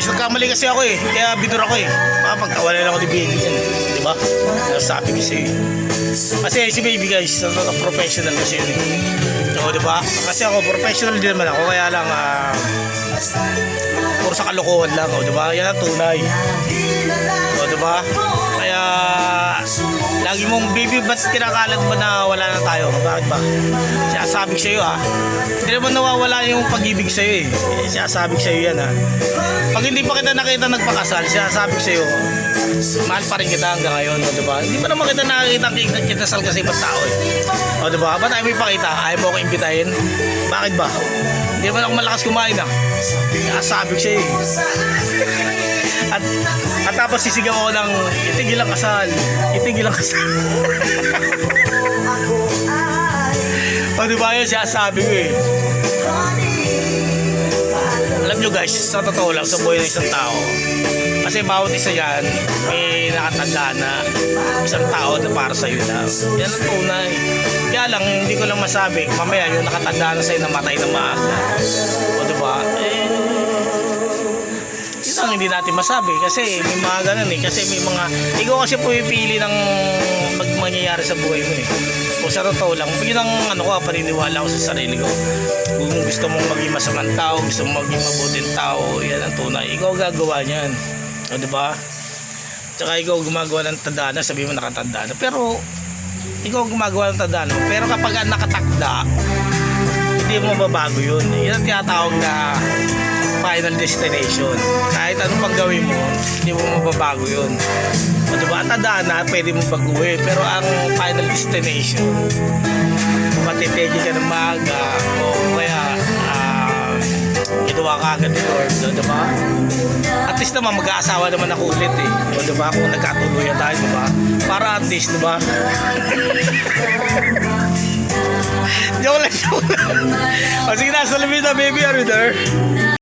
guys, nagkamali kasi ako eh. Kaya binura ko eh. Baka pagkawalan ako ni baby yan. Diba? Nasabi ko sa'yo. Kasi si baby guys, professional kasi yun eh. So, diba? Kasi ako, professional din naman ako. Kaya lang, puro sa kalokohan lang. O, diba? Yan ang tunay. O, diba? Kaya, lagi mong, baby, ba't kinakalat ba na wala na tayo? Bakit ba? Sinasabi ko sa'yo ha. Hindi naman nawawala yung pag-ibig sa'yo eh. Sinasabi ko sa'yo yan ha. Pag hindi pa kita nakita nagpakasal, sinasabi ko sa'yo, mahal pa rin kita hanggang ngayon. O, diba? Hindi pa naman kita nakakita kinasal kasi ibang tao eh. O, diba? Ba't ayaw mo ipakita? Ayaw mo ako imbitahin? Bakit ba? Hindi naman ako malakas kumain ha. Sinasabi ko sa'yo eh. At tapos sisigaw ako ng itigil ang kasal. Itigil ang kasal. O diba yun siya sabi ko eh. Alam nyo guys, sa totoo lang sa buhay ng isang tao, kasi bawat isa yan may nakatanda na isang tao na para sa'yo lang. Yan ang tunay. Kaya lang hindi ko lang masabi mamaya yung nakatanda na sa'yo namatay na maaga. O diba yun ang hindi natin masabi kasi may mga ganun eh. Kasi may mga ikaw kasi pumipili ng mangyayari sa buhay mo eh. Kung sa totoo lang, yun ang paniniwala ko sa sarili ko. Kung gusto mong maging masamang tao, gusto mong maging mabuting tao, yan ang tunay. Ikaw gagawa niyan. O diba? Tsaka ikaw gumagawa ng tanda na, sabi mo nakatanda na. Pero ikaw gumagawa ng tanda na. Pero kapag nakatakda, hindi mo mababago yun. Yan ang tinatawag na final destination. Kahit anong pang gawin mo, hindi mo mababago yun. O diba, tandaan na, pwede mo baguhin. Pero ang final destination, matitegi ka ng maaga, o kaya ginawa ka agad ni Lord. O diba? At least naman, mag-aasawa naman ako ulit eh. O diba, kung nagkatuluyan tayo, diba? Para at least, diba? Joke lang, joke lang. O sige na, Salamita baby, are you there?